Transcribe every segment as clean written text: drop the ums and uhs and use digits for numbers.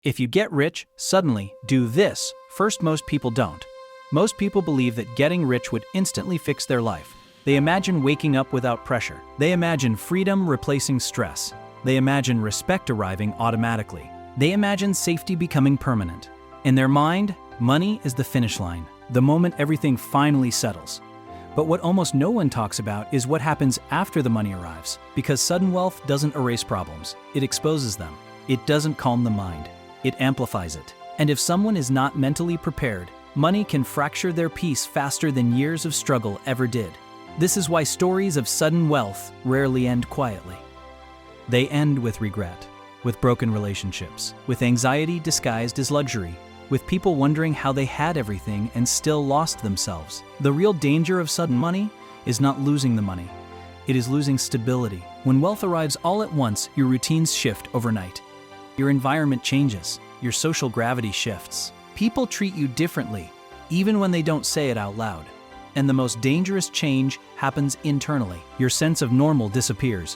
If you get rich, suddenly, do this. First, most people don't. Most people believe that getting rich would instantly fix their life. They imagine waking up without pressure. They imagine freedom replacing stress. They imagine respect arriving automatically. They imagine safety becoming permanent. In their mind, money is the finish line, the moment everything finally settles. But what almost no one talks about is what happens after the money arrives, because sudden wealth doesn't erase problems, it exposes them. It doesn't calm the mind, it amplifies it. And if someone is not mentally prepared, money can fracture their peace faster than years of struggle ever did. This is why stories of sudden wealth rarely end quietly. They end with regret, with broken relationships, with anxiety disguised as luxury, with people wondering how they had everything and still lost themselves. The real danger of sudden money is not losing the money. It is losing stability. When wealth arrives all at once, your routines shift overnight. Your environment changes. Your social gravity shifts. People treat you differently, even when they don't say it out loud. And the most dangerous change happens internally. Your sense of normal disappears.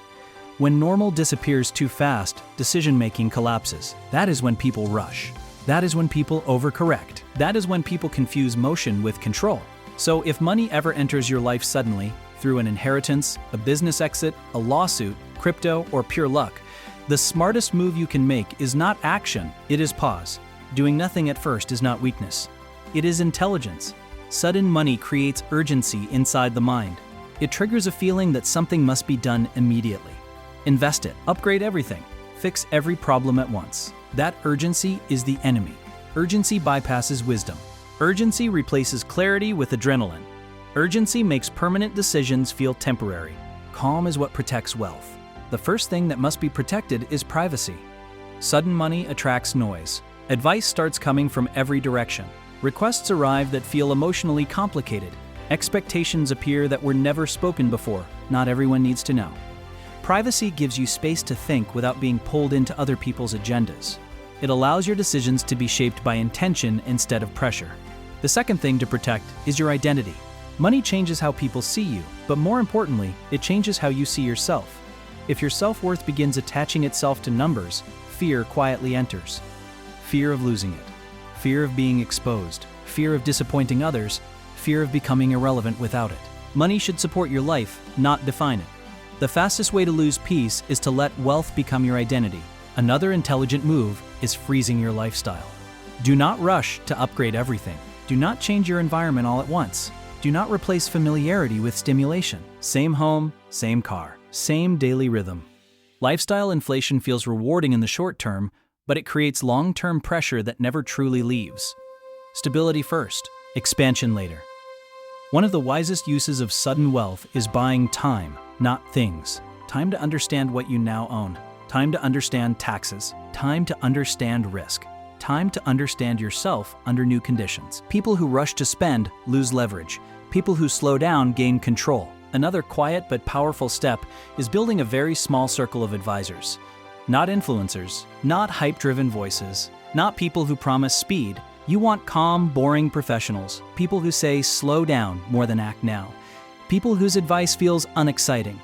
When normal disappears too fast, decision-making collapses. That is when people rush. That is when people overcorrect. That is when people confuse motion with control. So if money ever enters your life suddenly, through an inheritance, a business exit, a lawsuit, crypto, or pure luck, the smartest move you can make is not action, it is pause. Doing nothing at first is not weakness. It is intelligence. Sudden money creates urgency inside the mind. It triggers a feeling that something must be done immediately. Invest it, upgrade everything, fix every problem at once. That urgency is the enemy. Urgency bypasses wisdom. Urgency replaces clarity with adrenaline. Urgency makes permanent decisions feel temporary. Calm is what protects wealth. The first thing that must be protected is privacy. Sudden money attracts noise. Advice starts coming from every direction. Requests arrive that feel emotionally complicated. Expectations appear that were never spoken before. Not everyone needs to know. Privacy gives you space to think without being pulled into other people's agendas. It allows your decisions to be shaped by intention instead of pressure. The second thing to protect is your identity. Money changes how people see you, but more importantly, it changes how you see yourself. If your self-worth begins attaching itself to numbers, fear quietly enters. Fear of losing it, fear of being exposed, fear of disappointing others, fear of becoming irrelevant without it. Money should support your life, not define it. The fastest way to lose peace is to let wealth become your identity. Another intelligent move is freezing your lifestyle. Do not rush to upgrade everything. Do not change your environment all at once. Do not replace familiarity with stimulation. Same home, same car, same daily rhythm. Lifestyle inflation feels rewarding in the short term, but it creates long-term pressure that never truly leaves. Stability first, expansion later. One of the wisest uses of sudden wealth is buying time, not things. Time to understand what you now own. Time to understand taxes. Time to understand risk. Time to understand yourself under new conditions. People who rush to spend lose leverage. People who slow down gain control. Another quiet but powerful step is building a very small circle of advisors. Not influencers, not hype-driven voices, not people who promise speed. You want calm, boring professionals, people who say slow down more than act now. People whose advice feels unexciting.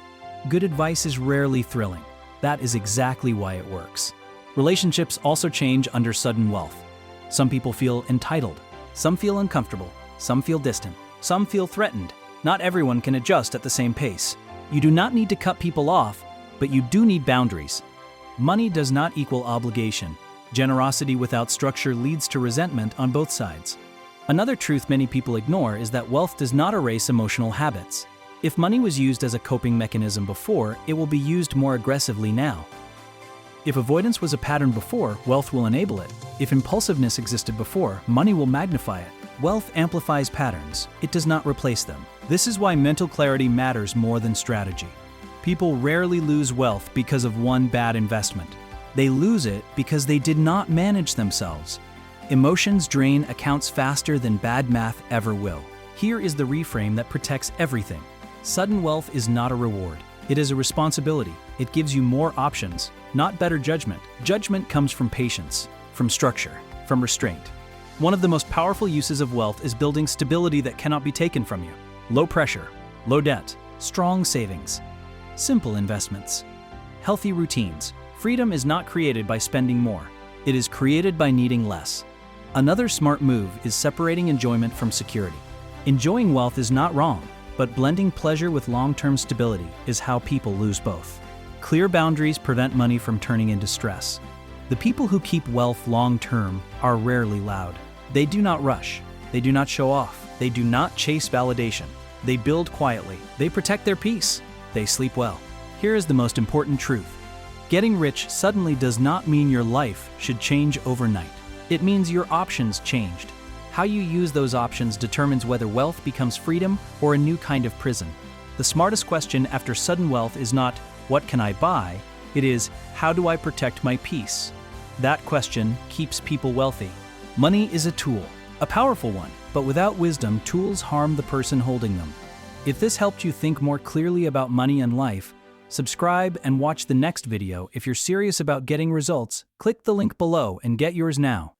Good advice is rarely thrilling. That is exactly why it works. Relationships also change under sudden wealth. Some people feel entitled. Some feel uncomfortable. Some feel distant. Some feel threatened. Not everyone can adjust at the same pace. You do not need to cut people off, but you do need boundaries. Money does not equal obligation. Generosity without structure leads to resentment on both sides. Another truth many people ignore is that wealth does not erase emotional habits. If money was used as a coping mechanism before, it will be used more aggressively now. If avoidance was a pattern before, wealth will enable it. If impulsiveness existed before, money will magnify it. Wealth amplifies patterns. It does not replace them. This is why mental clarity matters more than strategy. People rarely lose wealth because of one bad investment. They lose it because they did not manage themselves. Emotions drain accounts faster than bad math ever will. Here is the reframe that protects everything. Sudden wealth is not a reward. It is a responsibility. It gives you more options, not better judgment. Judgment comes from patience, from structure, from restraint. One of the most powerful uses of wealth is building stability that cannot be taken from you. Low pressure, low debt, strong savings, simple investments, healthy routines. Freedom is not created by spending more. It is created by needing less. Another smart move is separating enjoyment from security. Enjoying wealth is not wrong, but blending pleasure with long-term stability is how people lose both. Clear boundaries prevent money from turning into stress. The people who keep wealth long-term are rarely loud. They do not rush. They do not show off. They do not chase validation. They build quietly. They protect their peace. They sleep well. Here is the most important truth. Getting rich suddenly does not mean your life should change overnight. It means your options changed. How you use those options determines whether wealth becomes freedom or a new kind of prison. The smartest question after sudden wealth is not, what can I buy? It is, how do I protect my peace? That question keeps people wealthy. Money is a tool, a powerful one, but without wisdom, tools harm the person holding them. If this helped you think more clearly about money and life, subscribe and watch the next video. If you're serious about getting results, click the link below and get yours now.